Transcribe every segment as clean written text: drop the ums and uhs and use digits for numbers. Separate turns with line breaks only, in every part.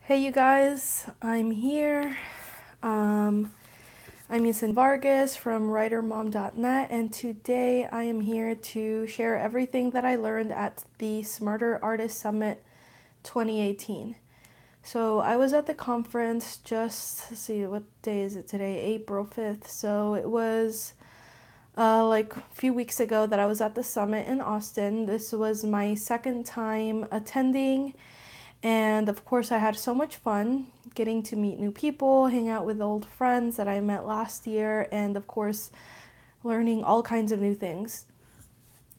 Hey you guys, I'm here. Um, I'm Yasin Vargas from WriterMom.net, and today I am here to share everything that I learned at the Smarter Artist Summit 2018. So I was at the conference just, let's see, what day is it today? April 5th. So it was like a few weeks ago that I was at the summit in Austin. This was my second time attending, and of course, I had so much fun getting to meet new people, hang out with old friends that I met last year, and of course, learning all kinds of new things.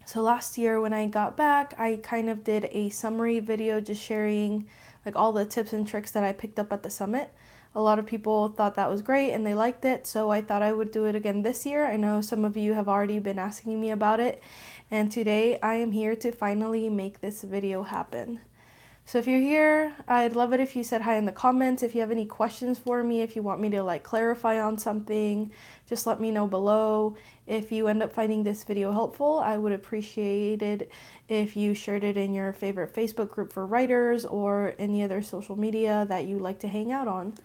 So last year when I got back, I kind of did a summary video just sharing like all the tips and tricks that I picked up at the summit. A lot of people thought that was great and they liked it, so I thought I would do it again this year. I know some of you have already been asking me about it, and today I am here to finally make this video happen. So if you're here, I'd love it if you said hi in the comments. If you have any questions for me, if you want me to like clarify on something, just let me know below. If you end up finding this video helpful, I would appreciate it if you shared it in your favorite Facebook group for writers or any other social media that you like to hang out on.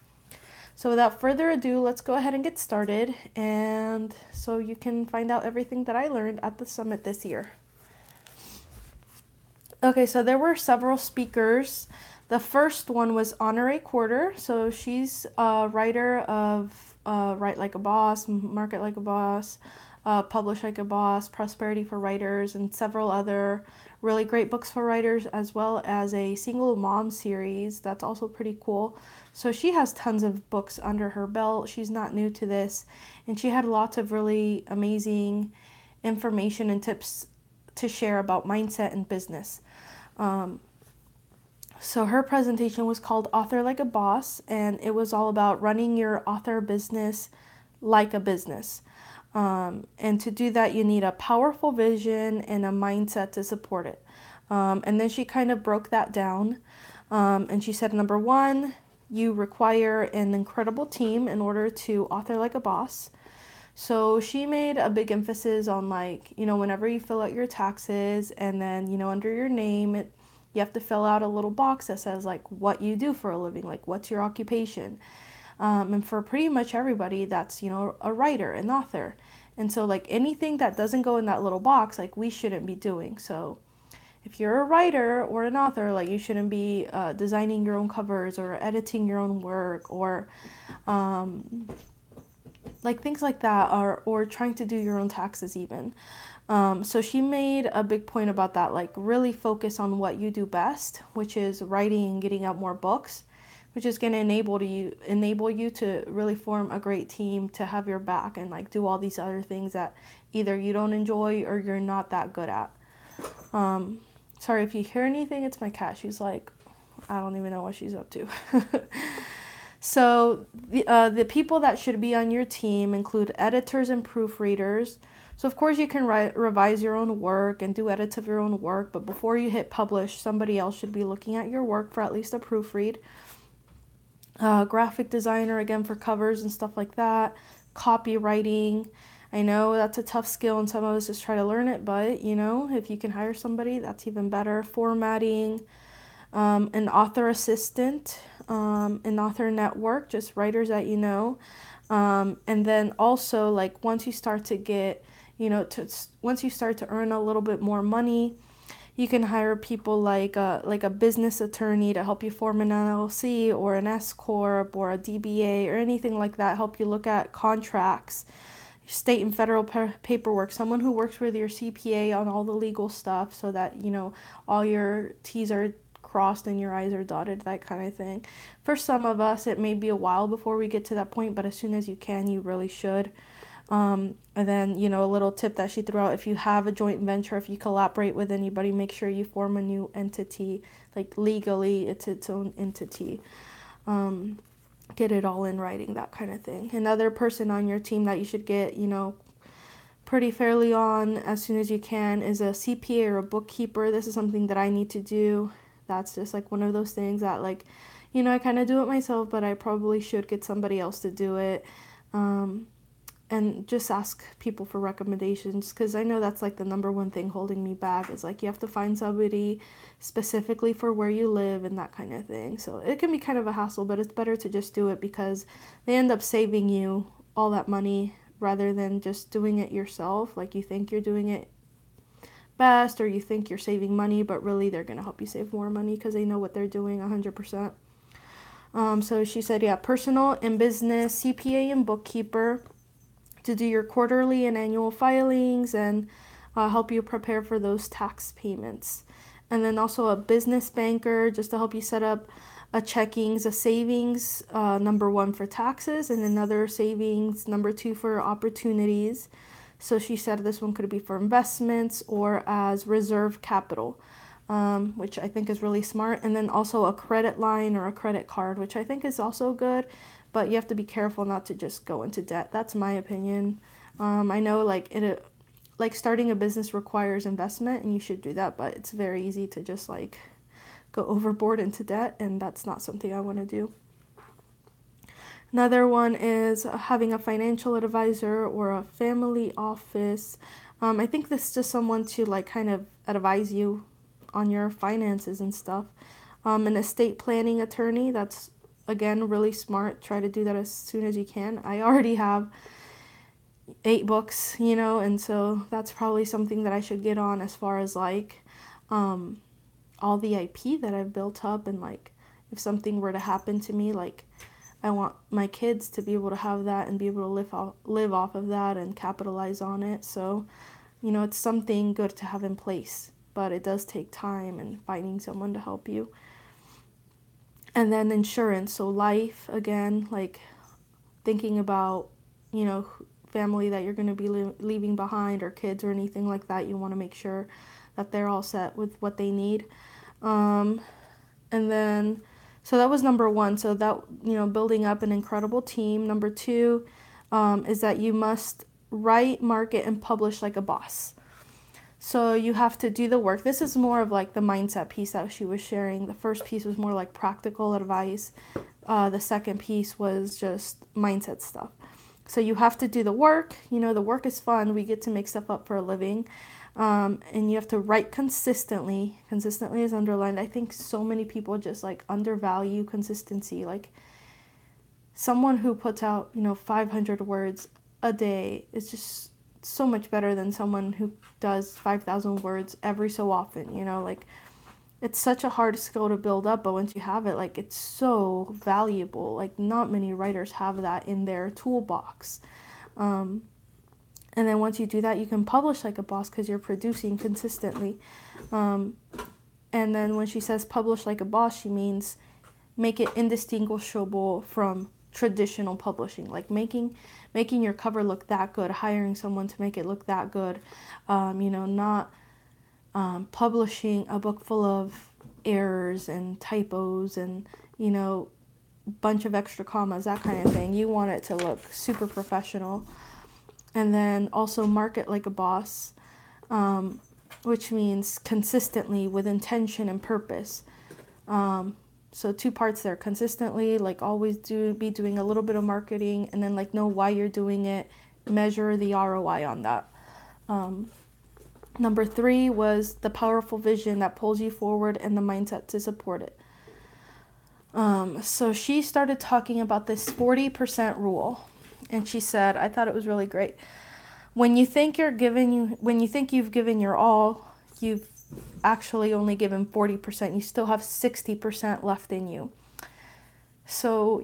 So without further ado, let's go ahead and get started, and so you can find out everything that I learned at the summit this year. Okay, so there were several speakers. The first one was Honore Quarter. So she's a writer of Write Like a Boss, Market Like a Boss, Publish Like a Boss, Prosperity for Writers, and several other really great books for writers, as well as a single mom series that's also pretty cool. So she has tons of books under her belt. She's not new to this, and she had lots of really amazing information and tips to share about mindset and business. Um, so her presentation was called Author Like a Boss, and it was all about running your author business like a business. And to do that, you need a powerful vision and a mindset to support it. And then she kind of broke that down. And she said, number one, you require an incredible team in order to author like a boss. So she made a big emphasis on like, whenever you fill out your taxes and then, under your name, you have to fill out a little box that says like what you do for a living, like what's your occupation. And for pretty much everybody, that's, a writer, an author. And so like anything that doesn't go in that little box, like we shouldn't be doing. So if you're a writer or an author, like you shouldn't be designing your own covers or editing your own work or um, like things like that, or trying to do your own taxes even. So she made a big point about that, like really focus on what you do best, which is writing and getting out more books, which is going to enable you to really form a great team to have your back and like do all these other things that either you don't enjoy or you're not that good at. Um, Sorry if you hear anything, it's my cat. She's like, I don't even know what she's up to. So the people that should be on your team include editors and proofreaders. So of course you can revise your own work and do edits of your own work, but before you hit publish, somebody else should be looking at your work for at least a proofread. Graphic designer again for covers and stuff like that. Copywriting. I know that's a tough skill and some of us just try to learn it, but if you can hire somebody, that's even better. Formatting, an author assistant, an author network, just writers that you know. And then also like once you start to get, once you start to earn a little bit more money, you can hire people like a business attorney to help you form an LLC or an S corp or a DBA or anything like that. Help you look at contracts, state and federal paperwork. Someone who works with your CPA on all the legal stuff, so that all your T's are crossed and your I's are dotted, that kind of thing. For some of us, it may be a while before we get to that point, but as soon as you can, you really should. And then, a little tip that she threw out, if you have a joint venture, if you collaborate with anybody, make sure you form a new entity. Like legally, it's its own entity. Um, get it all in writing, that kind of thing. Another person on your team that you should get, pretty fairly on as soon as you can is a CPA or a bookkeeper. This is something that I need to do. That's just like one of those things that like, I kind of do it myself, but I probably should get somebody else to do it. Um, and just ask people for recommendations, because I know that's like the number one thing holding me back is like you have to find somebody specifically for where you live and that kind of thing. So it can be kind of a hassle, but it's better to just do it because they end up saving you all that money rather than just doing it yourself. Like you think you're doing it best or you think you're saving money, but really they're going to help you save more money because they know what they're doing 100%. So she said, yeah, personal and business, CPA and bookkeeper to do your quarterly and annual filings and help you prepare for those tax payments. And then also a business banker just to help you set up a checkings, a savings, number one for taxes, and another savings, number two for opportunities. So she said this one could be for investments or as reserve capital, which I think is really smart. And then also a credit line or a credit card, which I think is also good, but you have to be careful not to just go into debt. That's my opinion. I know like starting a business requires investment and you should do that, but it's very easy to just like go overboard into debt, and that's not something I want to do. Another one is having a financial advisor or a family office. I think this is just someone to like kind of advise you on your finances and stuff. An estate planning attorney, that's again really smart. Try to do that as soon as you can. I already have 8 books, and so that's probably something that I should get on as far as like all the IP that I've built up, and like if something were to happen to me, like I want my kids to be able to have that and be able to live off of that and capitalize on it. So, it's something good to have in place, but it does take time and finding someone to help you. And then insurance, so life, again, like thinking about, family that you're going to be leaving behind or kids or anything like that. You want to make sure that they're all set with what they need. And then so that was number one. So that, building up an incredible team. Number two is that you must write, market, and publish like a boss. So you have to do the work. This is more of like the mindset piece that she was sharing. The first piece was more like practical advice. The second piece was just mindset stuff. So you have to do the work. The work is fun. We get to make stuff up for a living. And you have to write consistently. Consistently is underlined. I think so many people just like undervalue consistency. Like someone who puts out, 500 words a day is just so much better than someone who does 5,000 words every so often. Like it's such a hard skill to build up, but once you have it, like it's so valuable. Like not many writers have that in their toolbox. And then once you do that, you can publish like a boss because you're producing consistently. And then when she says publish like a boss, she means make it indistinguishable from traditional publishing, like making your cover look that good, hiring someone to make it look that good, not publishing a book full of errors and typos and, bunch of extra commas, that kind of thing. You want it to look super professional. And then also market like a boss, which means consistently with intention and purpose. So 2 parts there, consistently, like always be doing a little bit of marketing, and then like know why you're doing it, measure the ROI on that. Number 3 was the powerful vision that pulls you forward and the mindset to support it. So she started talking about this 40% rule. And she said, I thought it was really great. When you think you've given your all, you've actually only given 40%. You still have 60% left in you. So,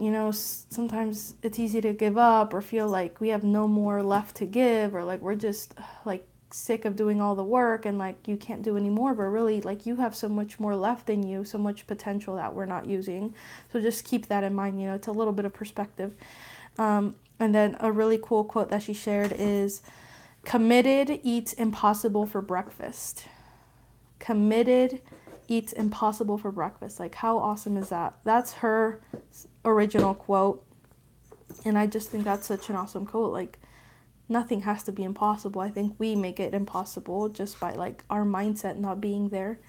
sometimes it's easy to give up or feel like we have no more left to give, or like we're just like sick of doing all the work and like you can't do any more, but really like you have so much more left in you, so much potential that we're not using. So just keep that in mind. It's a little bit of perspective. And then a really cool quote that she shared is, committed eats impossible for breakfast. Committed eats impossible for breakfast. Like how awesome is that? That's her original quote. And I just think that's such an awesome quote. Like nothing has to be impossible. I think we make it impossible just by like our mindset not being there.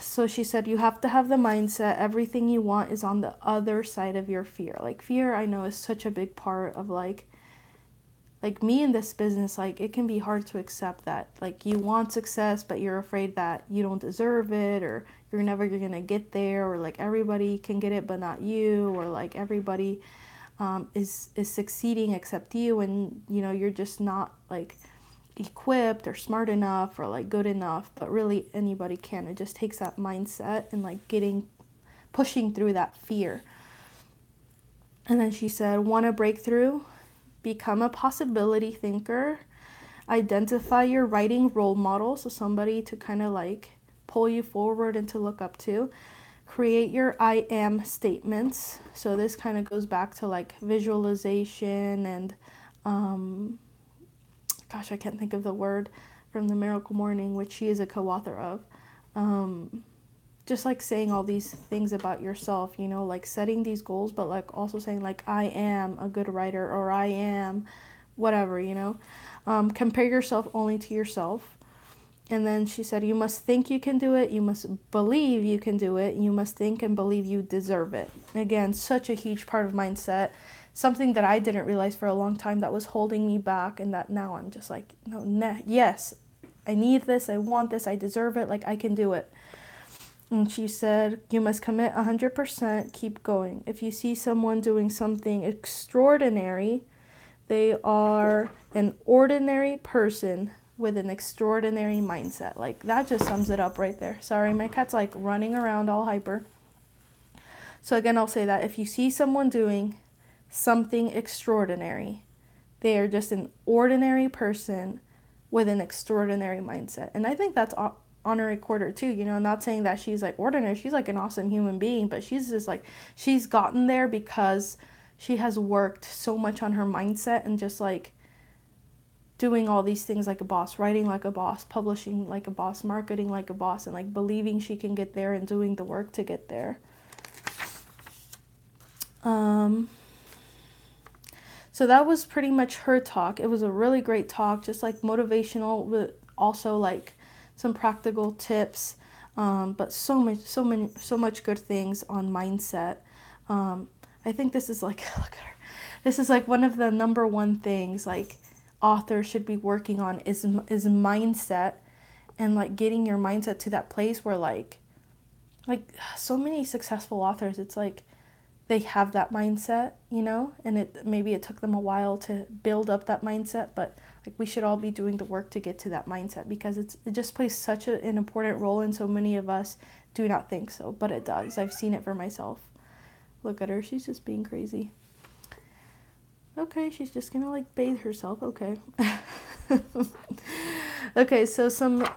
So she said, you have to have the mindset, everything you want is on the other side of your fear. Like fear, I know, is such a big part of like like me in this business, like it can be hard to accept that like you want success but you're afraid that you don't deserve it, or you're never gonna get there, or like everybody can get it but not you, or like everybody is succeeding except you, and you know you're just not like equipped or smart enough or like good enough. But really anybody can. It just takes that mindset and like pushing through that fear. And then she said, want a breakthrough? Become a possibility thinker. Identify your writing role model, so somebody to kind of like pull you forward and to look up to. Create your I am statements. So this kind of goes back to like visualization and gosh, I can't think of the word, from the Miracle Morning, which she is a co-author of. Just like saying all these things about yourself, you know, like setting these goals, but like also saying like I am a good writer, or I am whatever, you know. Compare yourself only to yourself. And then she said, you must think you can do it, you must believe you can do it, you must think and believe you deserve it. Again, such a huge part of mindset, something that I didn't realize for a long time that was holding me back, and that now I'm just like, no, yes, I need this, I want this, I deserve it, like I can do it. And she said, you must commit 100%, keep going. If you see someone doing something extraordinary, they are an ordinary person with an extraordinary mindset. Like, that just sums it up right there. Sorry, my cat's like running around all hyper. So again, I'll say that if you see someone doing something extraordinary, they are just an ordinary person with an extraordinary mindset. And I think that's Honorary Quarter too, you know, not saying that she's like ordinary, she's like an awesome human being, but she's just like, she's gotten there because she has worked so much on her mindset and just like doing all these things like a boss, writing like a boss, publishing like a boss, marketing like a boss, and like believing she can get there and doing the work to get there. So that was pretty much her talk. It was a really great talk, just like motivational, but also like some practical tips, but so much good things on mindset. I think this is like, look at her. This is like one of the number one things like authors should be working on is mindset, and like getting your mindset to that place where like so many successful authors, it's like they have that mindset, you know, and maybe it took them a while to build up that mindset, but like we should all be doing the work to get to that mindset, because it just plays such an important role, and so many of us do not think so, but it does. I've seen it for myself. Look at her, she's just being crazy. Okay, she's just gonna like bathe herself. Okay. Okay, so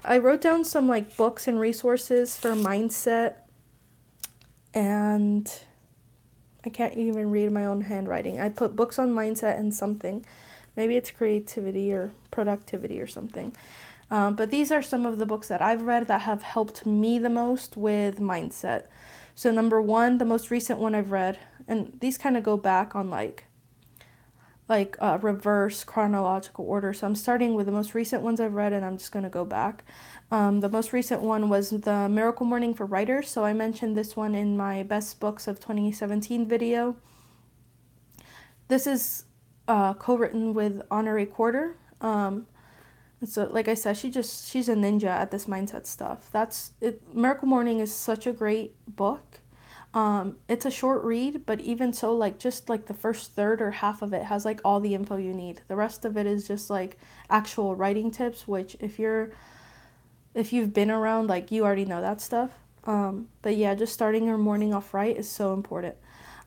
I wrote down some like books and resources for mindset, and I can't even read my own handwriting. I put books on mindset and something. Maybe it's creativity or productivity or something. But these are some of the books that I've read that have helped me the most with mindset. So number one, the most recent one I've read, and these kind of go back on like reverse chronological order. So I'm starting with the most recent ones I've read, and I'm just going to go back. The most recent one was The Miracle Morning for Writers. So I mentioned this one in my Best Books of 2017 video. This is co-written with Honorary Quarter. So like I said, she's a ninja at this mindset stuff. That's it. Miracle Morning is such a great book. It's a short read, but even so, like just like the first third or half of it has like all the info you need. The rest of it is just like actual writing tips, which if you've been around, like you already know that stuff. But yeah, just starting your morning off right is so important.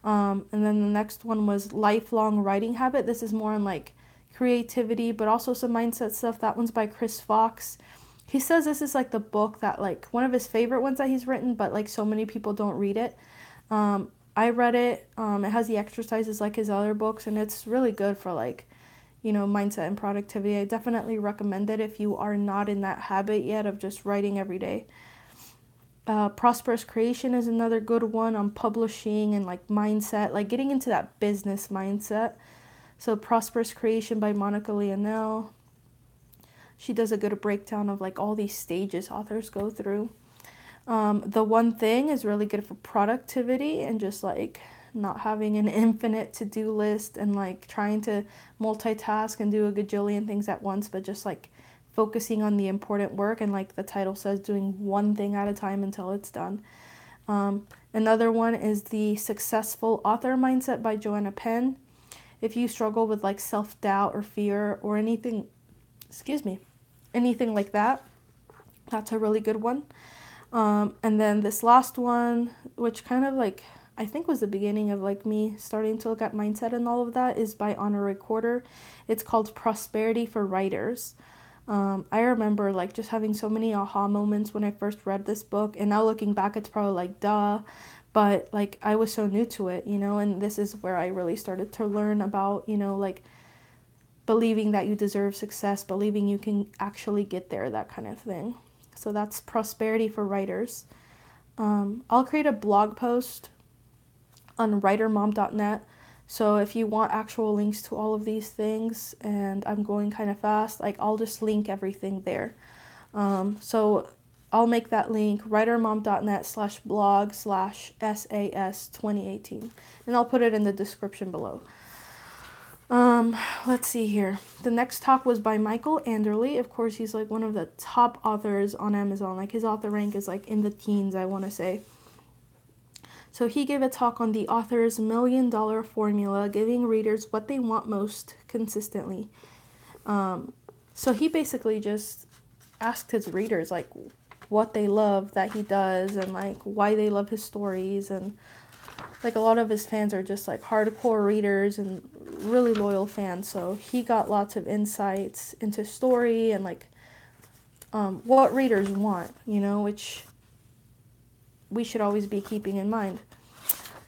And then the next one was Lifelong Writing Habit. This is more on like creativity, but also some mindset stuff. That one's by Chris Fox. He says this is like the book that like one of his favorite ones that he's written, but like so many people don't read it. I read it. It has the exercises like his other books, and it's really good for like, you know, mindset and productivity. I definitely recommend it if you are not in that habit yet of just writing every day. Prosperous Creation is another good one on publishing and like mindset, like getting into that business mindset. So Prosperous Creation by Monica Leonelle. She does a good breakdown of like all these stages authors go through. The One Thing is really good for productivity and just like not having an infinite to-do list and like trying to multitask and do a gajillion things at once, but just like focusing on the important work and, like the title says, doing one thing at a time until it's done. Another one is the Successful Author Mindset by Joanna Penn. If you struggle with like self-doubt or fear or anything, anything like that, that's a really good one. And then this last one, which kind of like I think was the beginning of like me starting to look at mindset and all of that, is by Honoré Quarter. It's called Prosperity for Writers. I remember like just having so many aha moments when I first read this book, and now looking back, it's probably like duh, but like I was so new to it, and this is where I really started to learn about, like believing that you deserve success, believing you can actually get there, that kind of thing. So that's Prosperity for Writers. I'll create a blog post on writermom.net. So if you want actual links to all of these things, and I'm going kind of fast, like I'll just link everything there. So I'll make that link, writermom.net/blog/SAS2018. And I'll put it in the description below. Let's see here. The next talk was by Michael Anderle. Of course, he's like one of the top authors on Amazon. Like his author rank is like in the teens, I want to say. So he gave a talk on the author's $1 million formula, giving readers what they want most consistently. So he basically just asked his readers like what they love that he does and like why they love his stories, and like a lot of his fans are just like hardcore readers and really loyal fans. So he got lots of insights into story and like what readers want, which we should always be keeping in mind.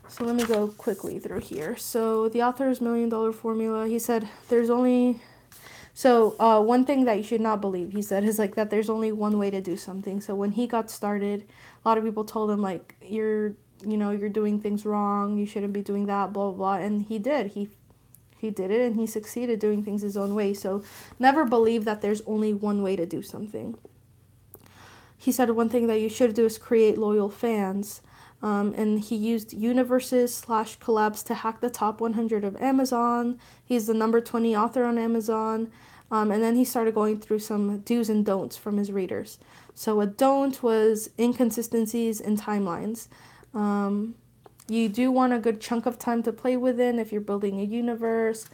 So let me go quickly through here. So the author's $1 million formula, he said there's only... So one thing that you should not believe, he said, is like that there's only one way to do something. So when he got started, a lot of people told him like, you're doing things wrong, you shouldn't be doing that, blah, blah, blah. And he did. He did it, and he succeeded doing things his own way. So never believe that there's only one way to do something. He said one thing that you should do is create loyal fans. And he used universes/collabs to hack the top 100 of Amazon. He's the number 20 author on Amazon. And then he started going through some do's and don'ts from his readers. So a don't was inconsistencies in timelines. You do want a good chunk of time to play within if you're building a universe.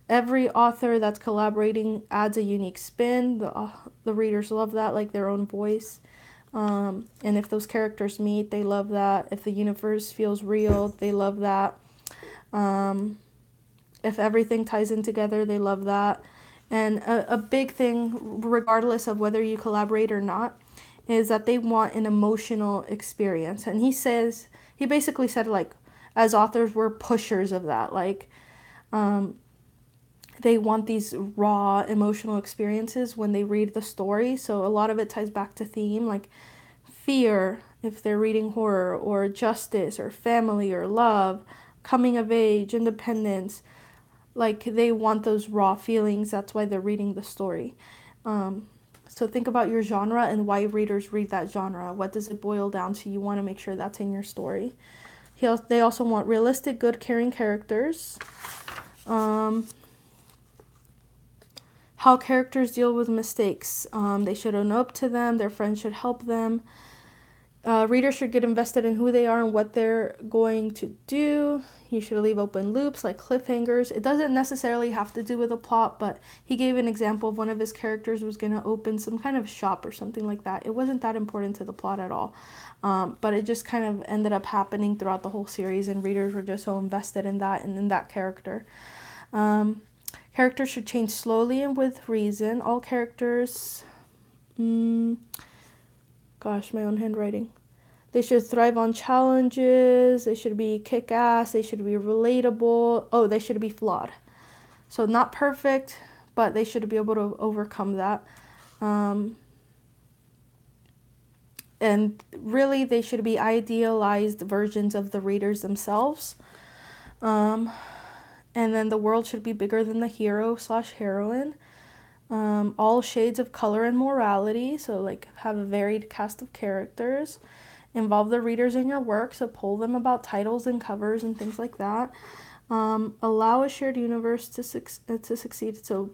Every author that's collaborating adds a unique spin. The readers love that, like their own voice. And if those characters meet, they love that. If the universe feels real, they love that. If everything ties in together, they love that. And a big thing, regardless of whether you collaborate or not, is that they want an emotional experience. And he basically said, like, as authors, we're pushers of that. Like, they want these raw emotional experiences when they read the story. So a lot of it ties back to theme, like fear, if they're reading horror, or justice, or family, or love, coming of age, independence. Like, they want those raw feelings. That's why they're reading the story. So think about your genre and why readers read that genre. What does it boil down to? You want to make sure that's in your story. They also want realistic, good, caring characters. How characters deal with mistakes. They should own up to them. Their friends should help them. Readers should get invested in who they are and what they're going to do. You should leave open loops like cliffhangers. It doesn't necessarily have to do with a plot, but he gave an example of one of his characters was going to open some kind of shop or something like that. It wasn't that important to the plot at all, but it just kind of ended up happening throughout the whole series, and readers were just so invested in that and in that character. Characters should change slowly and with reason. All characters... Gosh, my own handwriting. They should thrive on challenges. They should be kick-ass. They should be relatable. Oh, they should be flawed. So not perfect, but they should be able to overcome that. And really, they should be idealized versions of the readers themselves. And then the world should be bigger than the hero/heroine. All shades of color and morality, so like have a varied cast of characters. Involve the readers in your work, so poll them about titles and covers and things like that. Allow a shared universe to succeed. So,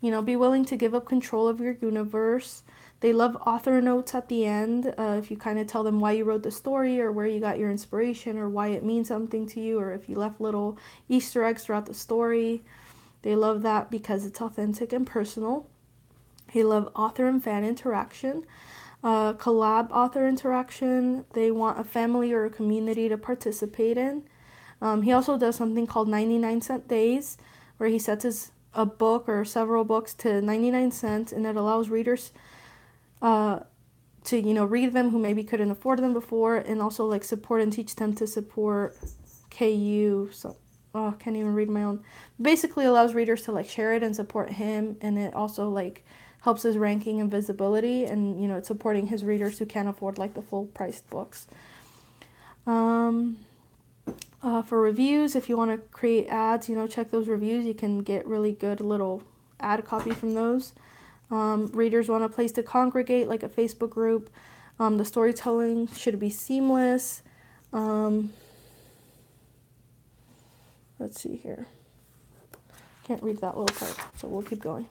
be willing to give up control of your universe. They love author notes at the end. If you kind of tell them why you wrote the story or where you got your inspiration or why it means something to you, or if you left little Easter eggs throughout the story. They love that because it's authentic and personal. They love author and fan interaction. Collab author interaction. They want a family or a community to participate in. He also does something called 99-cent days, where he sets a book or several books to 99 cents, and it allows readers to read them who maybe couldn't afford them before, and also like support and teach them to support KU. So I can't even read my own. Basically allows readers to like share it and support him, and it also like helps his ranking and visibility, and it's supporting his readers who can't afford like the full priced books. For reviews, if you want to create ads, check those reviews. You can get really good little ad copy from those. Readers want a place to congregate, like a Facebook group. The storytelling should be seamless. Let's see here. Can't read that little part, so we'll keep going.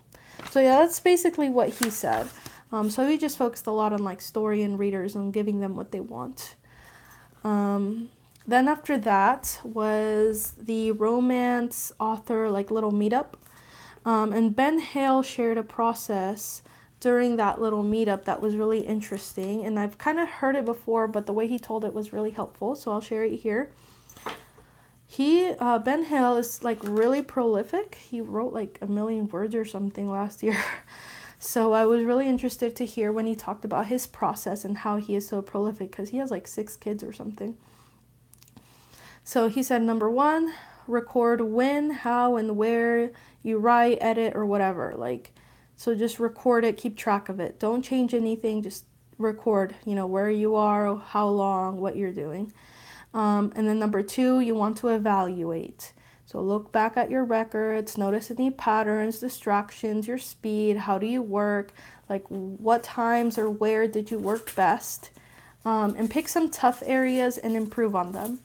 So yeah, that's basically what he said. So he just focused a lot on like story and readers and giving them what they want. Then after that was the romance author like little meetup. And Ben Hale shared a process during that little meetup that was really interesting. And I've kind of heard it before, but the way he told it was really helpful. So I'll share it here. Ben Hale is like really prolific. He wrote like 1 million words or something last year. So I was really interested to hear when he talked about his process and how he is so prolific, because he has like 6 kids or something. So he said, number 1, record when, how, and where you write, edit, or whatever. So just record it, keep track of it. Don't change anything, just record, where you are, how long, what you're doing. And then number 2, you want to evaluate. So look back at your records, notice any patterns, distractions, your speed, how do you work, like what times or where did you work best, and pick some tough areas and improve on them.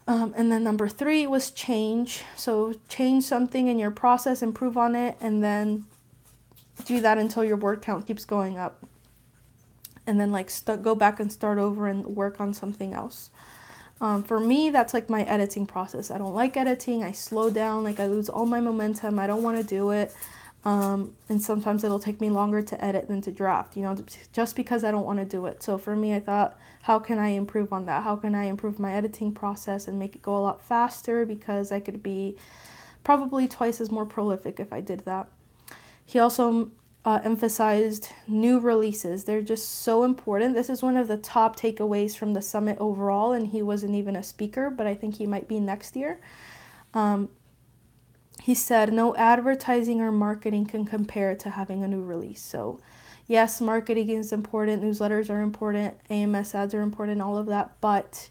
And then number 3 was change. So change something in your process, improve on it, and then do that until your word count keeps going up. And then go back and start over and work on something else. For me, that's like my editing process. I don't like editing. I slow down, I lose all my momentum. I don't want to do it. And sometimes it'll take me longer to edit than to draft, just because I don't want to do it. So for me, I thought, how can I improve on that? How can I improve my editing process and make it go a lot faster? Because I could be probably twice as more prolific if I did that. He also emphasized new releases. They're just so important. This is one of the top takeaways from the summit overall, and he wasn't even a speaker, but I think he might be next year. He said, no advertising or marketing can compare to having a new release. So yes, marketing is important, newsletters are important, AMS ads are important, all of that, but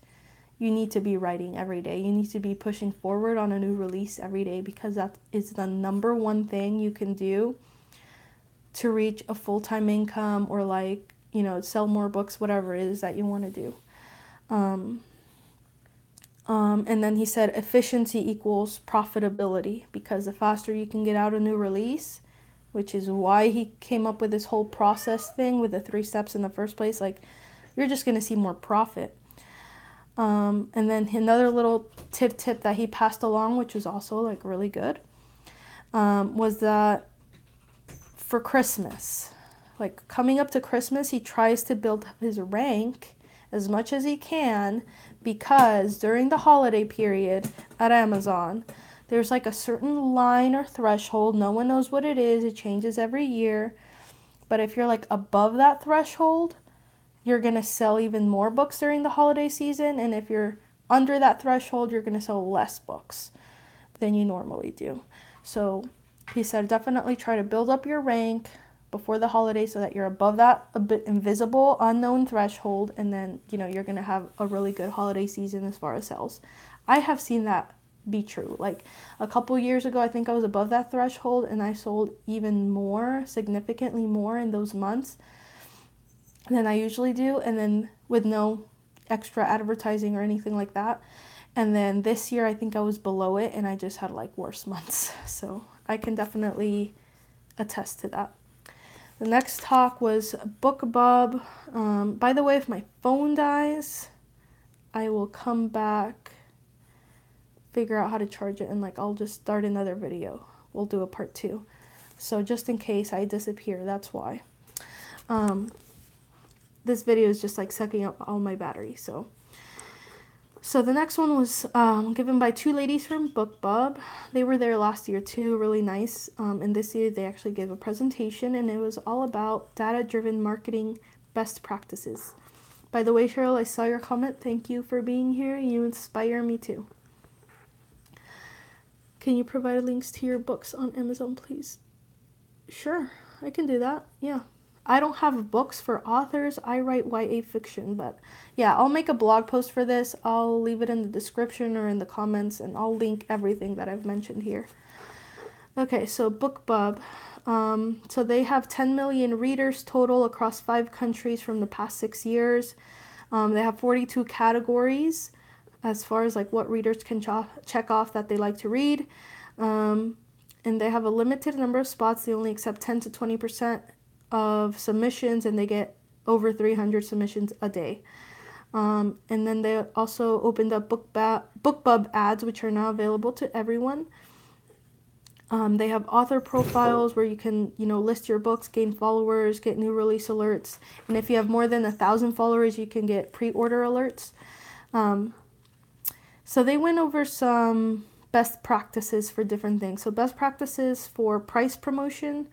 you need to be writing every day. You need to be pushing forward on a new release every day, because that is the number one thing you can do to reach a full-time income or sell more books, whatever it is that you want to do. And then he said efficiency equals profitability, because the faster you can get out a new release, which is why he came up with this whole process thing with the 3 steps in the first place, you're just going to see more profit. And then another little tip that he passed along, which was also really good, was that for Christmas, coming up to Christmas, he tries to build up his rank as much as he can, because during the holiday period at Amazon, there's a certain line or threshold. No one knows what it is. It changes every year. But if you're above that threshold, you're going to sell even more books during the holiday season. And if you're under that threshold, you're going to sell less books than you normally do. So he said, definitely try to build up your rank before the holidays so that you're above that a bit invisible, unknown threshold, and then, you're going to have a really good holiday season as far as sales. I have seen that be true. A couple years ago, I think I was above that threshold, and I sold even more, significantly more in those months than I usually do. And then with no extra advertising or anything like that. And then this year I think I was below it, and I just had like worse months. So I can definitely attest to that. The next talk was BookBub. By the way, if my phone dies, I will come back, figure out how to charge it, and like I'll just start another video. We'll do a part 2. So just in case I disappear, that's why. This video is just like sucking up all my battery. So the next one was given by 2 ladies from BookBub. They were there last year too, really nice. And this year they actually gave a presentation, and it was all about data-driven marketing best practices. By the way, Cheryl, I saw your comment. Thank you for being here. You inspire me too. Can you provide links to your books on Amazon, please? Sure, I can do that. Yeah. I don't have books for authors. I write YA fiction, but yeah, I'll make a blog post for this. I'll leave it in the description or in the comments, and I'll link everything that I've mentioned here. Okay, so BookBub. So they have 10 million readers total across 5 countries from the past 6 years. They have 42 categories as far as like what readers can check off that they like to read. And they have a limited number of spots. They only accept 10 to 20% of submissions, and they get over 300 submissions a day. And then they also opened up BookBub ads, which are now available to everyone. They have author profiles where you can, list your books, gain followers, get new release alerts. And if you have more than 1,000 followers, you can get pre-order alerts. So they went over some best practices for different things. So best practices for price promotion.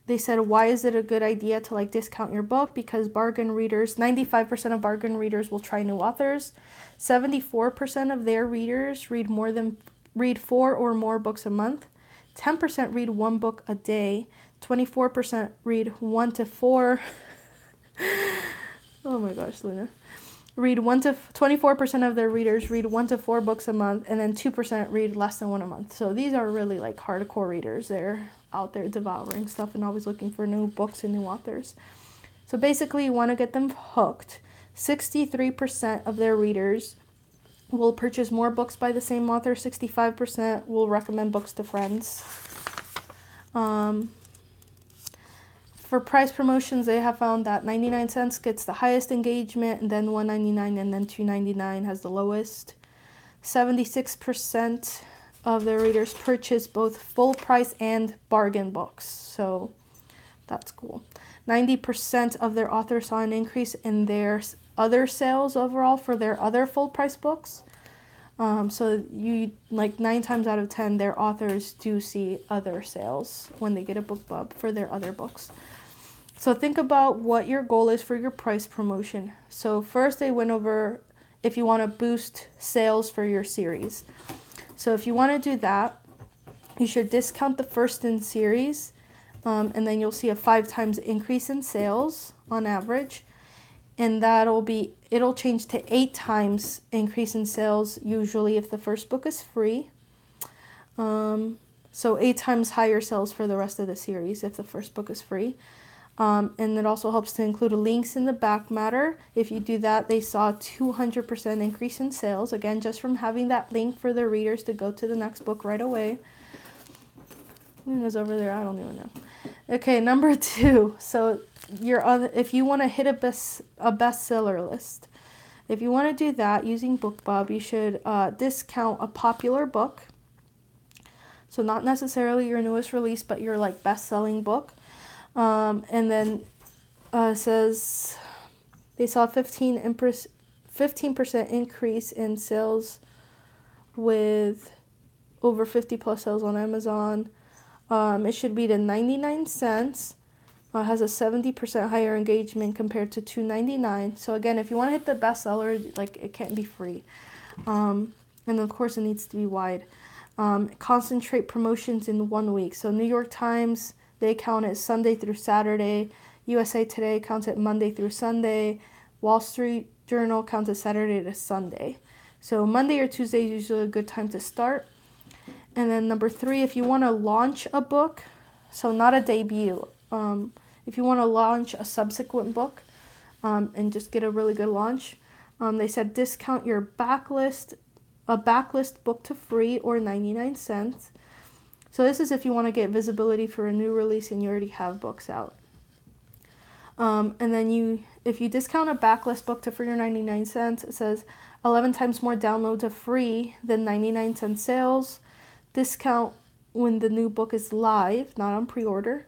They said, why is it a good idea to like discount your book? Because bargain readers, 95% of bargain readers will try new authors. 74% of their readers read 4 or more books a month. 10% read 1 book a day. 24% read 1 to 4. Oh my gosh, Luna. 24% of their readers read 1 to 4 books a month, and then 2% read less than 1 a month. So these are really like hardcore readers. They're out there devouring stuff and always looking for new books and new authors. So basically, you want to get them hooked. 63% of their readers will purchase more books by the same author. 65% will recommend books to friends. For price promotions, they have found that 99 cents gets the highest engagement, and then $1.99 and then $2.99 has the lowest. 76% of their readers purchase both full price and bargain books, so that's cool. 90% of their authors saw an increase in their other sales overall for their other full price books. So you like 9 times out of 10, their authors do see other sales when they get a BookBub for their other books. So think about what your goal is for your price promotion. So first they went over if you want to boost sales for your series. So if you want to do that, you should discount the first in series, and then you'll see a 5 times increase in sales on average. And it'll change to 8 times increase in sales usually if the first book is free. So 8 times higher sales for the rest of the series if the first book is free. And it also helps to include links in the back matter. If you do that, they saw a 200% increase in sales, again, just from having that link for the readers to go to the next book right away. Luna's over there, I don't even know. Okay, number 2. So if you want to hit a bestseller list, if you want to do that using BookBub, you should discount a popular book. So not necessarily your newest release, but your like best-selling book. And then says they saw 15% increase in sales with over 50 plus sales on Amazon. It should be to 99 cents. Has a 70% higher engagement compared to $2.99. So again, if you want to hit the bestseller, like it can't be free. And of course it needs to be wide. Concentrate promotions in 1 week. So New York Times, they count it Sunday through Saturday. USA Today counts it Monday through Sunday. Wall Street Journal counts it Saturday to Sunday. So Monday or Tuesday is usually a good time to start. And then number 3, if you want to launch a book, so not a debut. If you want to launch a subsequent book, and just get a really good launch. They said discount your a backlist book to free or 99 cents. So this is if you want to get visibility for a new release and you already have books out. And then if you discount a backlist book to free or 99 cents, it says 11 times more downloads of free than 99-cent sales. Discount when the new book is live, not on pre-order.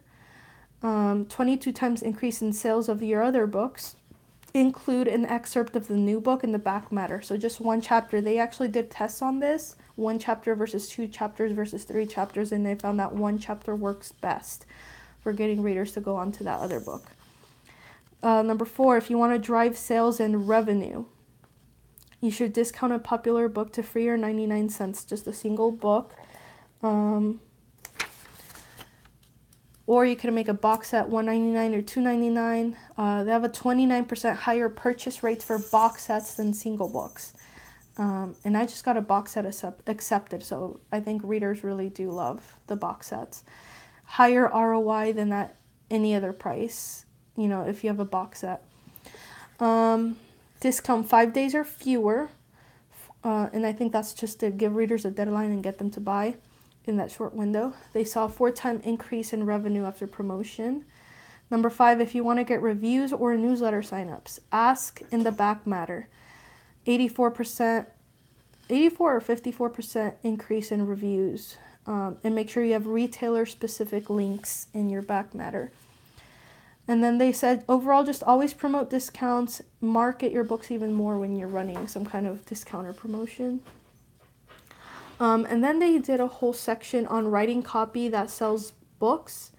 22 times increase in sales of your other books. Include an excerpt of the new book in the back matter. So just one chapter. They actually did tests on this. 1 chapter versus 2 chapters versus 3 chapters, and they found that 1 chapter works best for getting readers to go on to that other book. Number 4, if you want to drive sales and revenue, you should discount a popular book to free or 99 cents, just a single book. Or you could make a box set $1.99 or $2.99. They have a 29% higher purchase rates for box sets than single books. And I just got a box set accepted, so I think readers really do love the box sets. Higher ROI than at any other price, if you have a box set. Discount 5 days or fewer. And I think that's just to give readers a deadline and get them to buy in that short window. They saw a 4-time increase in revenue after promotion. Number 5, if you want to get reviews or newsletter signups, ask in the back matter. 84 or 54% increase in reviews. And make sure you have retailer-specific links in your back matter. And then they said, overall, just always promote discounts. Market your books even more when you're running some kind of discount or promotion. And then they did a whole section on writing copy that sells books.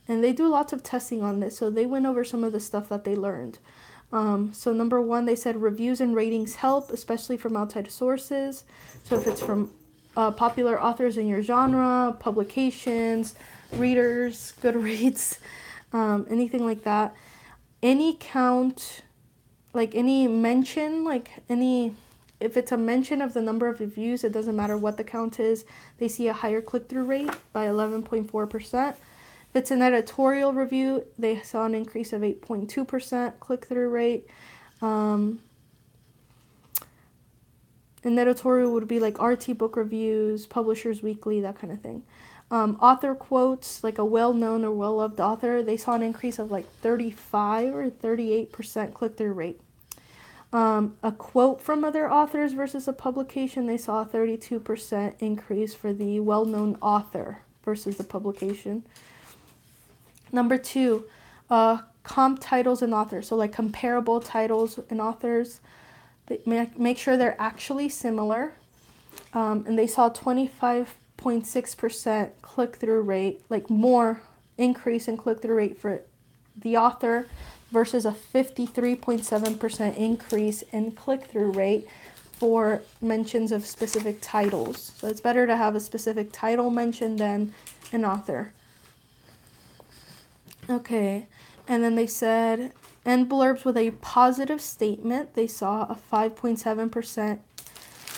And they do lots of testing on this. So they went over some of the stuff that they learned. So number 1, they said reviews and ratings help, especially from outside sources. So if it's from popular authors in your genre, publications, readers, Goodreads, anything like that. Any count, like any mention, if it's a mention of the number of reviews, it doesn't matter what the count is, they see a higher click-through rate by 11.4%. If it's an editorial review, they saw an increase of 8.2% click-through rate. An editorial would be like RT Book Reviews, Publishers Weekly, that kind of thing. Author quotes, like a well-known or well-loved author, they saw an increase of 35 or 38% click-through rate. A quote from other authors versus a publication, they saw a 32% increase for the well-known author versus the publication. Number 2, comp titles and authors, so comparable titles and authors. They make sure they're actually similar. And they saw 25.6% click-through rate, more increase in click-through rate for the author versus a 53.7% increase in click-through rate for mentions of specific titles. So it's better to have a specific title mentioned than an author. Okay, and then they said end blurbs with a positive statement. They saw a 5.7%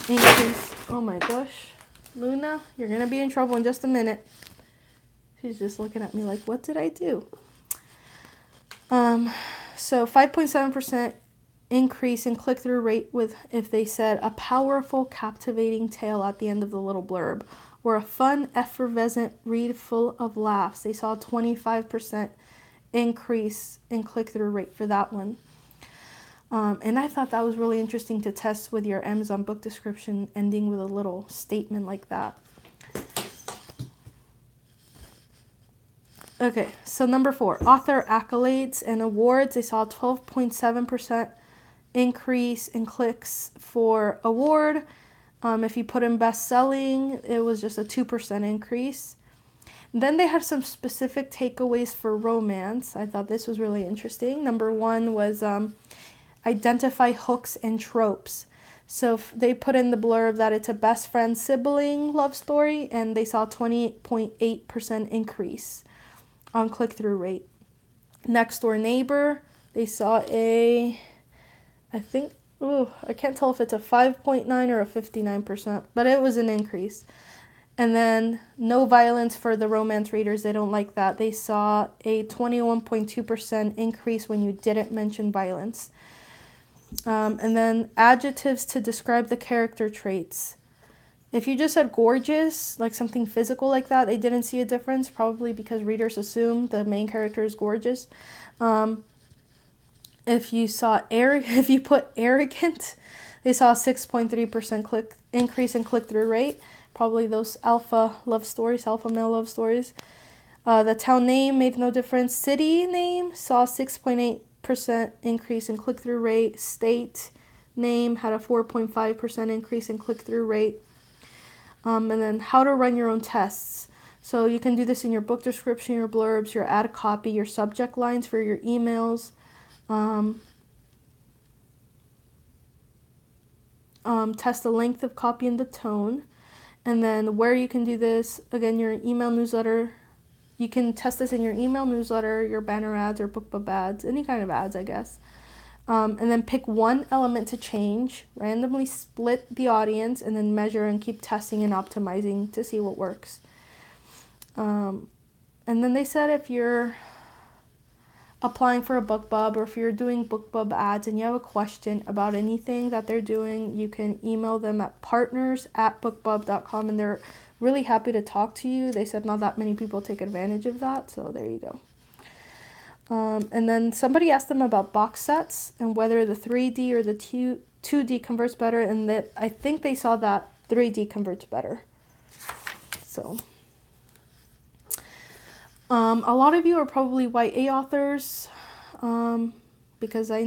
increase. Oh my gosh. Luna, you're going to be in trouble in just a minute. She's just looking at me like, what did I do? So 5.7% increase in click-through rate if they said a powerful, captivating tale at the end of the little blurb, or a fun, effervescent read full of laughs. They saw a 25% increase in click-through rate for that one. And I thought that was really interesting to test with your Amazon book description, ending with a little statement like that. Okay, so number 4, author accolades and awards. They saw a 12.7% increase in clicks for award. If you put in best-selling, it was just a 2% increase. Then they had some specific takeaways for romance. I thought this was really interesting. Number 1 was identify hooks and tropes. So they put in the blurb that it's a best friend sibling love story, and they saw a 28.8% increase on click-through rate. Next door neighbor, they saw I can't tell if it's a 5.9 or a 59%, but it was an increase. And then no violence for the romance readers. They don't like that. They saw a 21.2% increase when you didn't mention violence. And then adjectives to describe the character traits. If you just said gorgeous, like something physical like that, they didn't see a difference, probably because readers assume the main character is gorgeous. If you put arrogant, they saw a 6.3% increase in click-through rate. Probably those alpha male love stories. The town name made no difference. City name saw 6.8% increase in click-through rate. State name had a 4.5% increase in click-through rate. And then how to run your own tests. So you can do this in your book description, your blurbs, your ad copy, your subject lines for your emails. Test the length of copy and the tone. And then where you can do this, again, your email newsletter. You can test this in your email newsletter, your banner ads or BookBub ads, any kind of ads, I guess. And then pick one element to change, randomly split the audience, and then measure and keep testing and optimizing to see what works. And then they said if you're applying for a BookBub or if you're doing BookBub ads and you have a question about anything that they're doing, you can email them at partners@bookbub.com, and they're really happy to talk to you. They said not that many people take advantage of that, so there you go. And then somebody asked them about box sets and whether the 3D or the 2D converts better, and that I think they saw that 3D converts better. So a lot of you are probably YA authors, because I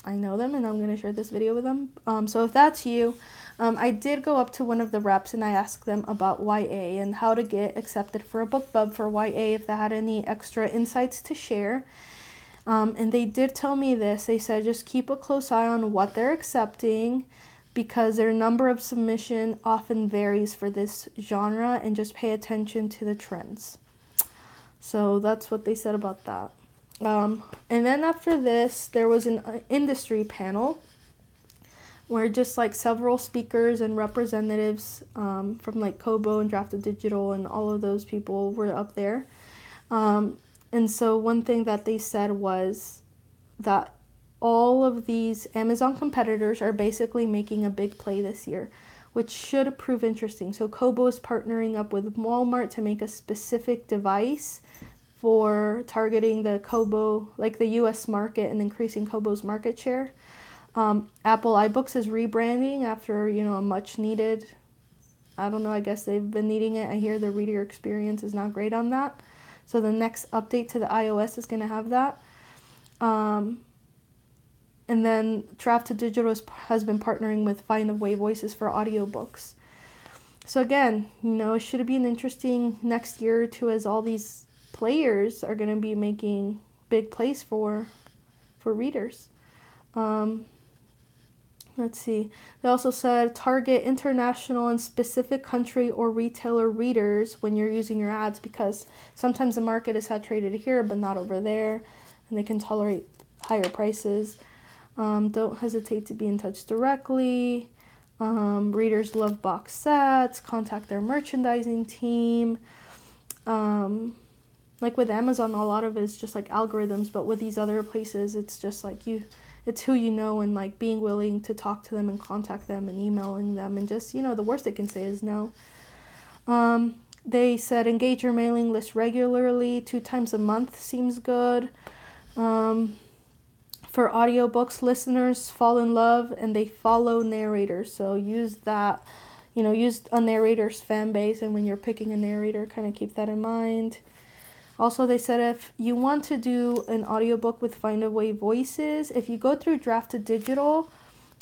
know them and I'm going to share this video with them. So if that's you, I did go up to one of the reps and I asked them about YA and how to get accepted for a BookBub for YA, if they had any extra insights to share. And they did tell me this. They said just keep a close eye on what they're accepting, because their number of submission often varies for this genre, and just pay attention to the trends. So that's what they said about that. And then after this, there was an industry panel where just like several speakers and representatives from like Kobo and Drafted Digital and all of those people were up there. And so one thing that they said was that all of these Amazon competitors are basically making a big play this year, which should prove interesting. So Kobo is partnering up with Walmart to make a specific device for targeting the Kobo, like the US market, and increasing Kobo's market share. Apple iBooks is rebranding after, a much needed, I don't know, I guess they've been needing it. I hear the reader experience is not great on that. So the next update to the iOS is going to have that. And then Drafted Digital has been partnering with Findaway Voices for audiobooks. So again, it should be an interesting next year or two, as all these players are going to be making big plays for readers. Let's see. They also said target international and specific country or retailer readers when you're using your ads, because sometimes the market is saturated here but not over there, and they can tolerate higher prices. Don't hesitate to be in touch directly. Readers love box sets. Contact their merchandising team. Like with Amazon, a lot of it is just like algorithms, but with these other places, it's just like it's who you know, and like being willing to talk to them and contact them and emailing them, and just, the worst they can say is no. They said engage your mailing list regularly, 2 times a month seems good. For audiobooks, listeners fall in love and they follow narrators, so use that, use a narrator's fan base, and when you're picking a narrator, kind of keep that in mind. Also, they said if you want to do an audiobook with Findaway Voices, if you go through Drafted Digital,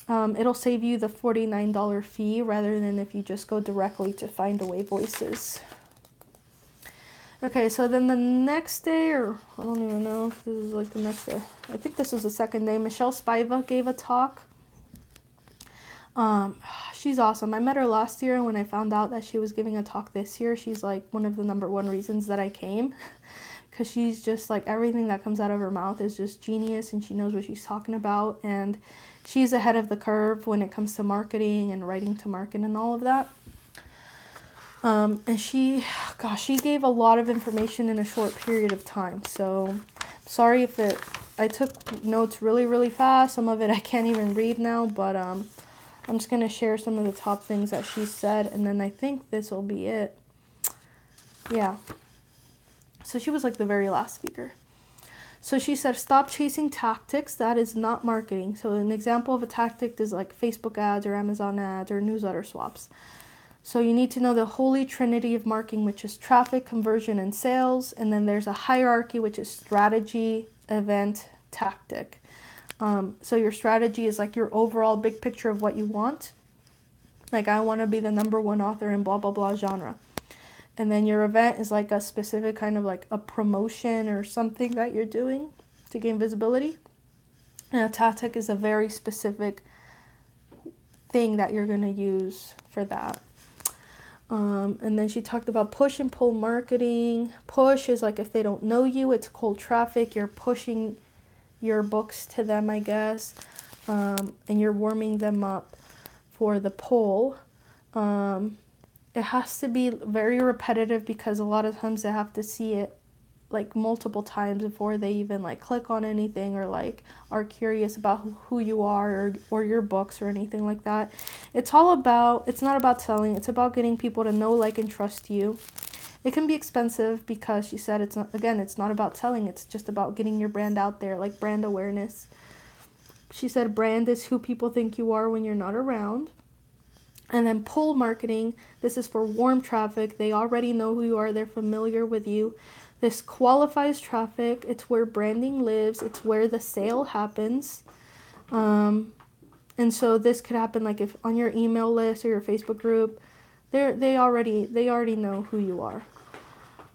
it'll save you the $49 fee rather than if you just go directly to Findaway Voices. Okay, so then the next day, or I don't even know if this is like the next day. I think this was the second day. Michelle Spiva gave a talk. She's awesome. I met her last year, and when I found out that she was giving a talk this year, she's like one of the number one reasons that I came, because she's just like, everything that comes out of her mouth is just genius, and she knows what she's talking about, and she's ahead of the curve when it comes to marketing and writing to market and all of that. And she gave a lot of information in a short period of time. So sorry if I took notes really, really fast. Some of it I can't even read now, but I'm just going to share some of the top things that she said, and then I think this will be it. Yeah. So she was like the very last speaker. So she said, stop chasing tactics. That is not marketing. So an example of a tactic is like Facebook ads or Amazon ads or newsletter swaps. So you need to know the holy trinity of marketing, which is traffic, conversion, and sales. And then there's a hierarchy, which is strategy, event, tactic. So your strategy is like your overall big picture of what you want. Like, I want to be the #1 author in blah, blah, blah genre. And then your event is like a specific kind of like a promotion or something that you're doing to gain visibility. And a tactic is a very specific thing that you're going to use for that. And then she talked about push and pull marketing. Push is like if they don't know you, it's cold traffic. You're pushing your books to them, I guess. And you're warming them up for the pull. It has to be very repetitive because a lot of times they have to see it like multiple times before they even like click on anything or like are curious about who you are or your books or anything like that. It's not about selling, it's about getting people to know, like, and trust you. It can be expensive because she said it's not about selling, it's just about getting your brand out there, like brand awareness. She said brand is who people think you are when you're not around. And then pull marketing, this is for warm traffic. They already know who you are, they're familiar with you. This qualifies traffic, it's where branding lives, it's where the sale happens. And so this could happen like if on your email list or your Facebook group, they already know who you are.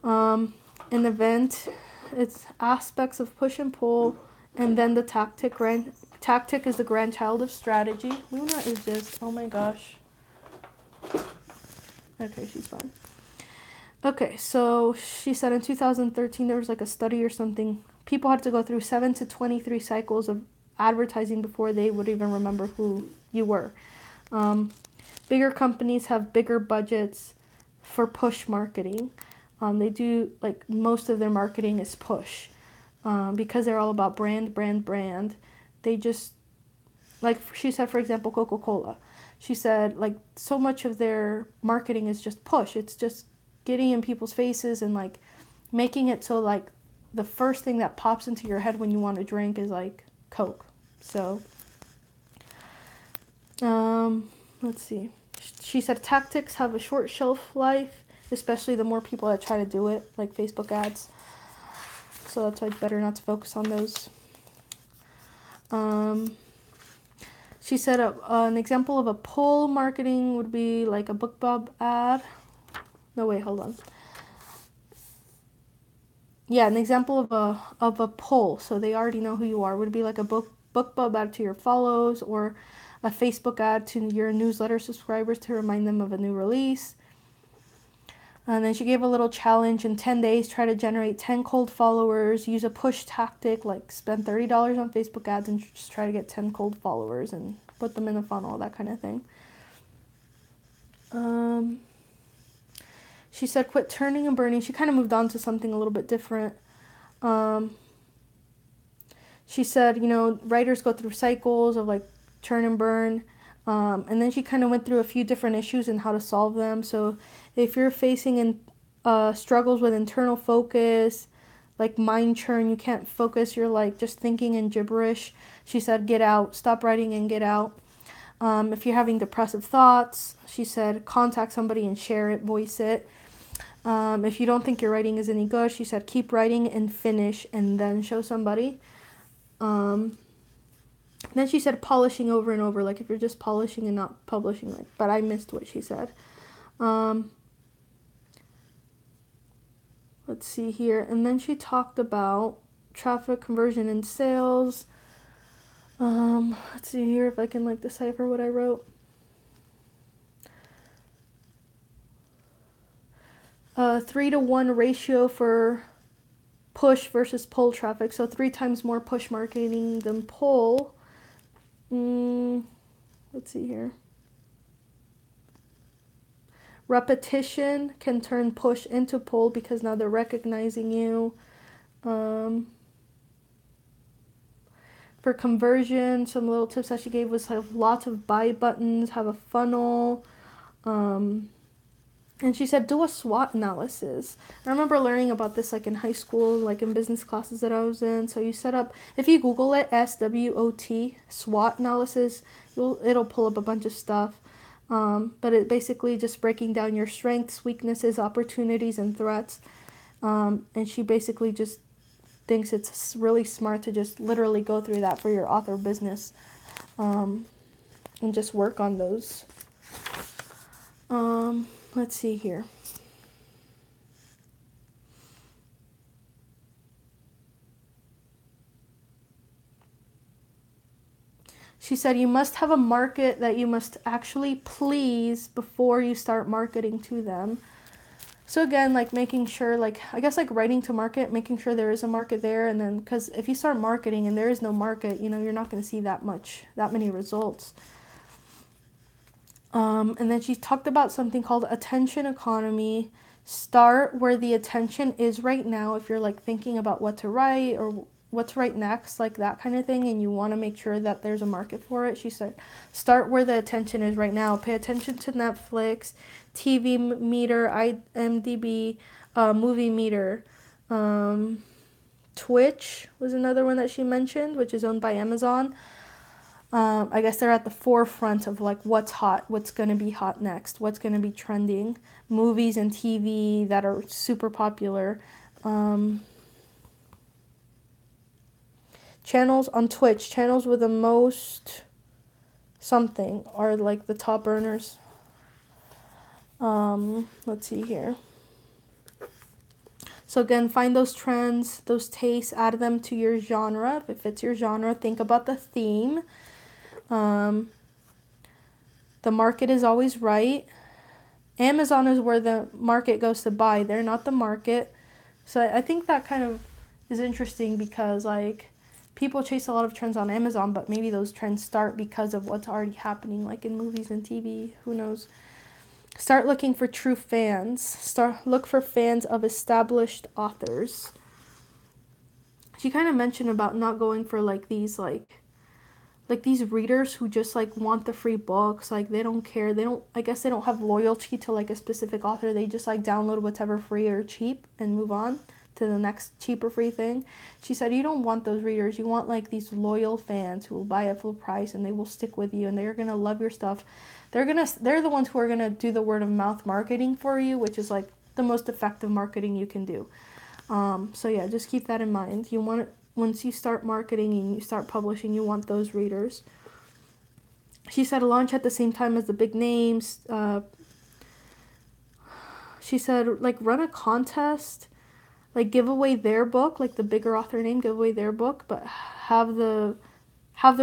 An event, it's aspects of push and pull, and then the tactic. Tactic is the grandchild of strategy. Luna is just, oh my gosh. Okay, she's fine. Okay, so she said in 2013 there was like a study or something. People had to go through 7 to 23 cycles of advertising before they would even remember who you were. Bigger companies have bigger budgets for push marketing. They do, like, most of their marketing is push because they're all about brand. They just, like she said, for example, Coca-Cola. She said, like, so much of their marketing is just push. It's just getting in people's faces and, like, making it so, like, the first thing that pops into your head when you want to drink is, like, Coke. So, let's see. She said tactics have a short shelf life, especially the more people that try to do it, like Facebook ads. So that's why it's better not to focus on those. She said an example of a pull marketing would be like a BookBub ad. No, wait, hold on. Yeah, an example of a pull, so they already know who you are, would be like a BookBub ad to your follows, or a Facebook ad to your newsletter subscribers to remind them of a new release. And then she gave a little challenge in 10 days, try to generate 10 cold followers, use a push tactic, like spend $30 on Facebook ads and just try to get 10 cold followers and put them in a funnel, that kind of thing. She said quit turning and burning. She kind of moved on to something a little bit different. She said, writers go through cycles of like turn and burn. And then she kind of went through a few different issues and how to solve them. So if you're facing struggles with internal focus, like mind churn, you can't focus, you're like just thinking in gibberish, she said get out, stop writing and get out. If you're having depressive thoughts, she said contact somebody and share it, voice it. If you don't think your writing is any good, she said keep writing and finish and then show somebody. Then she said polishing over and over, like if you're just polishing and not publishing, like, but I missed what she said. Let's see here. And then she talked about traffic, conversion, and sales. Let's see here if I can like decipher what I wrote. 3-to-1 ratio for push versus pull traffic. So 3 times more push marketing than pull. Let's see here. Repetition can turn push into pull because now they're recognizing you. Um, for conversion, some little tips that she gave was have lots of buy buttons, have a funnel. Um, and she said do a SWOT analysis. I remember learning about this like in high school, like in business classes that I was in. So you set up, if you Google it, SWOT, SWOT analysis, it'll pull up a bunch of stuff. But it basically just breaking down your strengths, weaknesses, opportunities, and threats. And she basically just thinks it's really smart to just literally go through that for your author business, and just work on those. Let's see here. She said you must have a market that you must actually please before you start marketing to them. So again, like making sure, like I guess like writing to market, making sure there is a market there, and then because if you start marketing and there is no market, you're not going to see that many results. And then she talked about something called attention economy. Start where the attention is right now. If you're like thinking about what to write or what to write next, like that kind of thing, and you want to make sure that there's a market for it, she said, start where the attention is right now. Pay attention to Netflix, TV meter, IMDb, movie meter. Twitch was another one that she mentioned, which is owned by Amazon. I guess they're at the forefront of like what's hot, what's going to be hot next, what's going to be trending, movies and TV that are super popular. Channels on Twitch, channels with the most something are like the top earners. Let's see here. So again, find those trends, those tastes, add them to your genre. If it fits your genre, think about the theme. The market is always right. Amazon is where the market goes to buy. They're not the market. So I think that kind of is interesting because like people chase a lot of trends on Amazon, but maybe those trends start because of what's already happening, like in movies and TV. Who knows? Start looking for true fans. Look for fans of established authors. She kind of mentioned about not going for like these these readers who just like want the free books, like they don't care, I guess they don't have loyalty to like a specific author, they just like download whatever free or cheap and move on to the next cheaper free thing. She said you don't want those readers, you want like these loyal fans who will buy at full price and they will stick with you and they're gonna love your stuff. They're the ones who are gonna do the word of mouth marketing for you, which is like the most effective marketing you can do. So yeah, just keep that in mind. You want it. Once you start marketing and you start publishing, you want those readers. She said launch at the same time as the big names. She said like run a contest, like give away their book, like the bigger author name, give away their book, but have the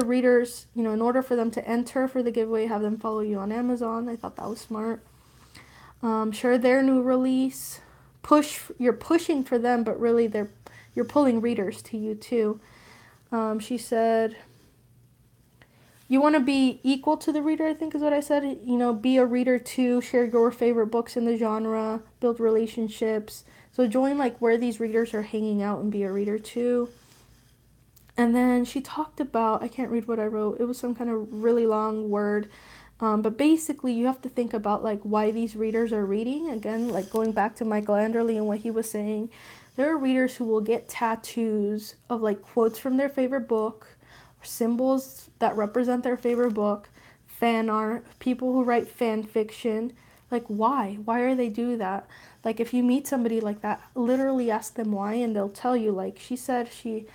readers, in order for them to enter for the giveaway, have them follow you on Amazon. I thought that was smart. Share their new release. You're pushing for them, but really you're pulling readers to you too. She said, you want to be equal to the reader, I think is what I said. Be a reader too. Share your favorite books in the genre. Build relationships. So join like where these readers are hanging out and be a reader too. And then she talked about, I can't read what I wrote. It was some kind of really long word. But basically, you have to think about like why these readers are reading. Again, like going back to Michael Anderle and what he was saying, there are readers who will get tattoos of like quotes from their favorite book, or symbols that represent their favorite book, fan art, people who write fan fiction. Like why? Why are they do that? Like if you meet somebody like that, literally ask them why and they'll tell you. Like she said she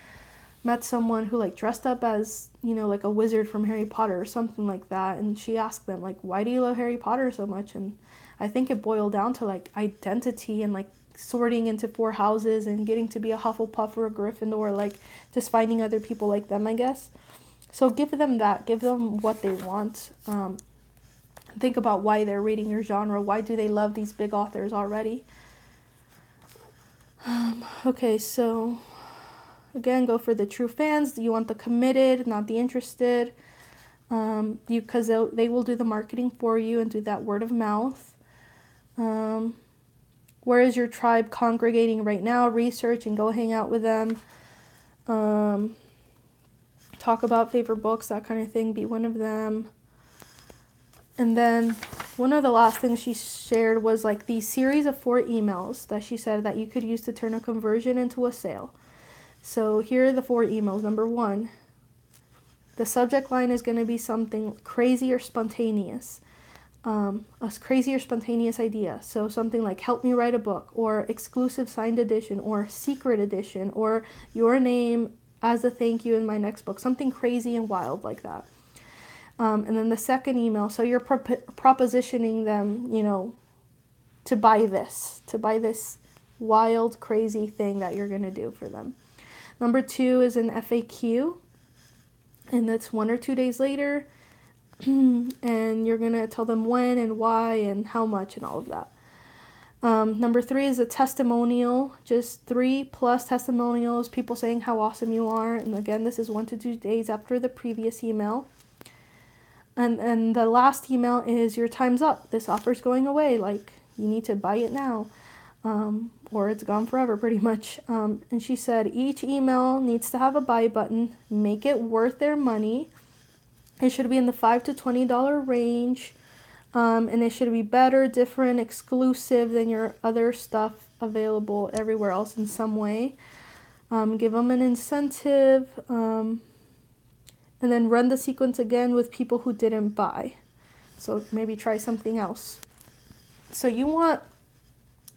met someone who like dressed up as, like a wizard from Harry Potter or something like that, and she asked them like, why do you love Harry Potter so much? And I think it boiled down to like identity and like sorting into 4 houses and getting to be a Hufflepuff or a Gryffindor, like just finding other people like them, I guess. So give them that, give them what they want. Think about why they're reading your genre. Why do they love these big authors already? Okay, so again, go for the true fans. You want the committed, not the interested. Because they will do the marketing for you and do that word of mouth. Um, where is your tribe congregating right now? Research and go hang out with them. Um, talk about favorite books, that kind of thing. Be one of them. And then one of the last things she shared was like these series of 4 emails that she said that you could use to turn a conversion into a sale. So here are the 4 emails. Number 1, the subject line is going to be something crazy or spontaneous. A crazy or spontaneous idea. So something like help me write a book, or exclusive signed edition, or secret edition, or your name as a thank you in my next book. Something crazy and wild like that. And then the second email, so you're propositioning them, to buy this wild, crazy thing that you're going to do for them. Number 2 is an FAQ, and that's 1 or 2 days later. And you're going to tell them when and why and how much and all of that. Number 3 is a testimonial, just 3+ testimonials, people saying how awesome you are. And again, this is 1 to 2 days after the previous email. And the last email is your time's up. This offer's going away. Like, you need to buy it now. Or it's gone forever, pretty much. And she said each email needs to have a buy button. Make it worth their money. It should be in the $5 to $20 range, and it should be better, different, exclusive than your other stuff available everywhere else in some way. Give them an incentive, and then run the sequence again with people who didn't buy. So maybe try something else. So you want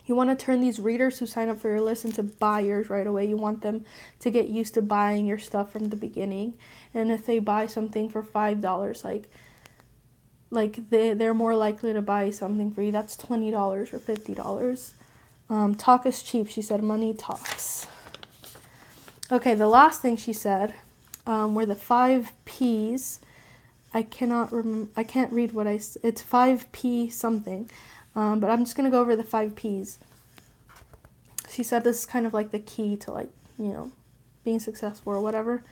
to turn these readers who sign up for your list into buyers right away. You want them to get used to buying your stuff from the beginning. And if they buy something for $5, they're more likely to buy something for you. That's $20 or $50. Talk is cheap, she said. Money talks. Okay, the last thing she said were the 5 P's. I can't read what it's 5P something. But I'm just going to go over the 5 P's. She said this is kind of like the key to being successful or whatever.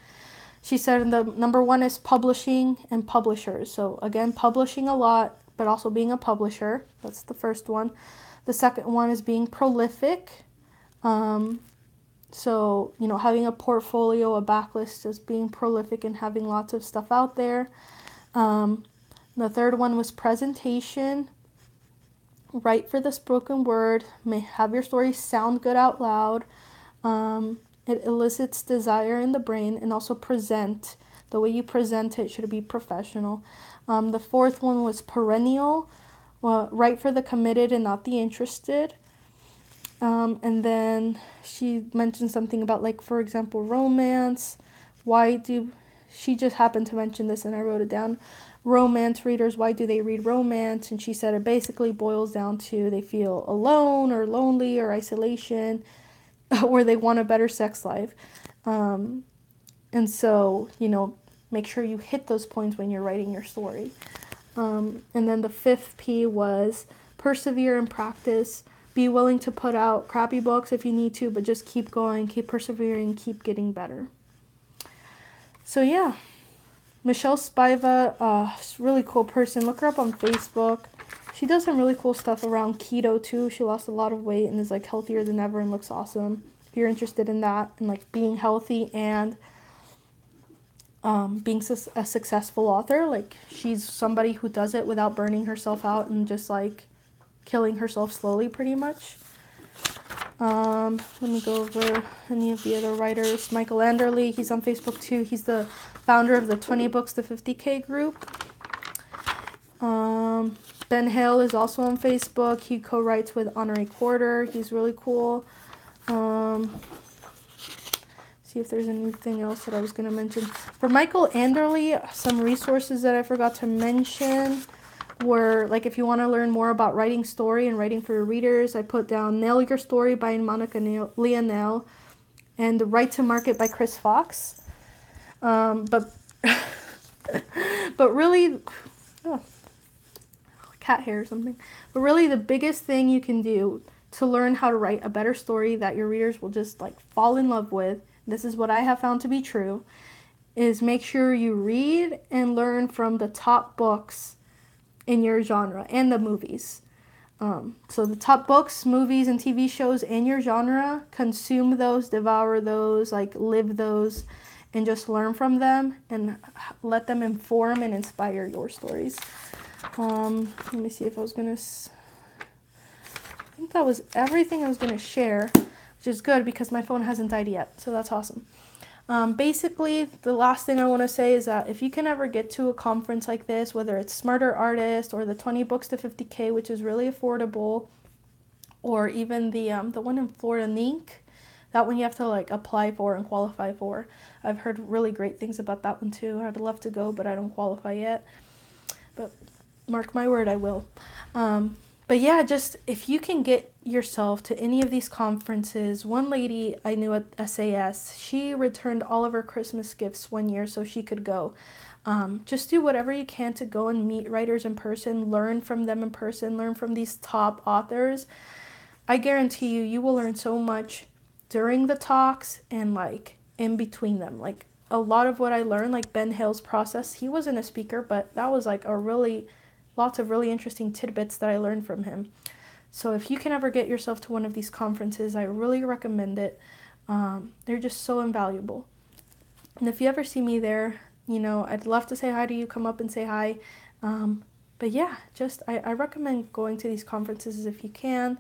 She said the number 1 is publishing and publishers. So again, publishing a lot, but also being a publisher. That's the first one. The second one is being prolific. So, having a portfolio, a backlist, just being prolific and having lots of stuff out there. The third one was presentation. Write for the spoken word. Have your story sound good out loud. It elicits desire in the brain, and also present. The way you present it should be professional. The fourth one was perennial. Write for the committed and not the interested. And then she mentioned something about, for example, romance. She just happened to mention this and I wrote it down. Romance readers, why do they read romance? And she said it basically boils down to they feel alone or lonely or isolation, or they want a better sex life. And so, make sure you hit those points when you're writing your story. And then the 5th P was persevere and practice. Be willing to put out crappy books if you need to, but just keep going, keep persevering, keep getting better. So yeah, Michelle Spiva, she's a really cool person. Look her up on Facebook. She does some really cool stuff around keto too. She lost a lot of weight and is healthier than ever and looks awesome. If you're interested in that and being healthy and being a successful author, she's somebody who does it without burning herself out and just killing herself slowly pretty much. Let me go over any of the other writers. Michael Anderle, he's on Facebook too. He's the founder of the 20 Books to 50K group. Ben Hale is also on Facebook. He co-writes with Honoré Quarter. He's really cool. See if there's anything else that I was going to mention. For Michael Anderle, some resources that I forgot to mention were, if you want to learn more about writing story and writing for your readers, I put down Nail Your Story by Monica Leonel and The Right to Market by Chris Fox. But really, cat hair or something. But really the biggest thing you can do to learn how to write a better story that your readers will just fall in love with, this is what I have found to be true, is make sure you read and learn from the top books in your genre and the movies. So the top books, movies, and TV shows in your genre, consume those, devour those, like live those, and just learn from them and let them inform and inspire your stories. Let me see if I was gonna. I think that was everything I was gonna share, which is good because my phone hasn't died yet, so that's awesome. Basically, the last thing I want to say is that if you can ever get to a conference like this, whether it's Smarter Artist or the 20 Books to 50K, which is really affordable, or even the one in Florida, Inc., that one you have to like apply for and qualify for. I've heard really great things about that one too. I'd love to go, but I don't qualify yet. But mark my word, I will. But yeah, just if you can get yourself to any of these conferences. One lady I knew at SAS, she returned all of her Christmas gifts one year so she could go. Just do whatever you can to go and meet writers in person, learn from them in person, learn from these top authors. I guarantee you, you will learn so much during the talks and like in between them. Like a lot of what I learned, like Ben Hill's process, he wasn't a speaker, but that was like lots of really interesting tidbits that I learned from him. So if you can ever get yourself to one of these conferences, I really recommend it. They're just so invaluable. And if you ever see me there, I'd love to say hi to you, come up and say hi. But yeah, I recommend going to these conferences if you can.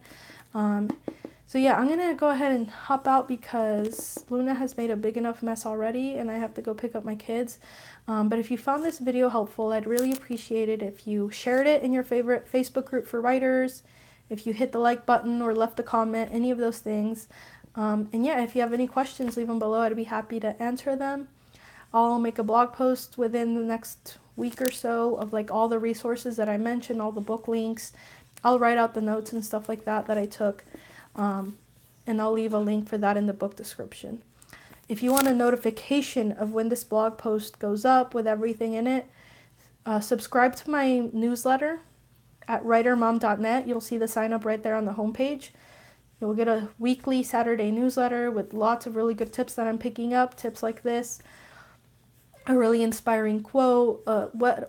So yeah, I'm going to go ahead and hop out because Luna has made a big enough mess already and I have to go pick up my kids. But if you found this video helpful, I'd really appreciate it if you shared it in your favorite Facebook group for writers, if you hit the like button or left a comment, any of those things. And yeah, if you have any questions, leave them below. I'd be happy to answer them. I'll make a blog post within the next week or so of like all the resources that I mentioned, all the book links. I'll write out the notes and stuff like that I took. And I'll leave a link for that in the book description. If you want a notification of when this blog post goes up with everything in it, subscribe to my newsletter at writermom.net. You'll see the sign up right there on the homepage. You'll get a weekly Saturday newsletter with lots of really good tips that I'm picking up, tips like this, a really inspiring quote,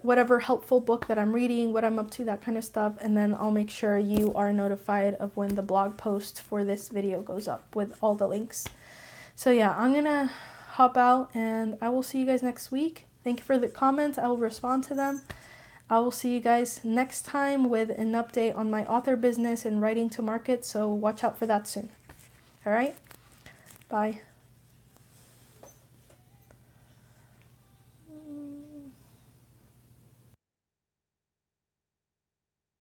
whatever helpful book that I'm reading, what I'm up to, that kind of stuff. And then I'll make sure you are notified of when the blog post for this video goes up with all the links. So yeah, I'm going to hop out and I will see you guys next week. Thank you for the comments. I will respond to them. I will see you guys next time with an update on my author business and writing to market. So watch out for that soon. All right. Bye.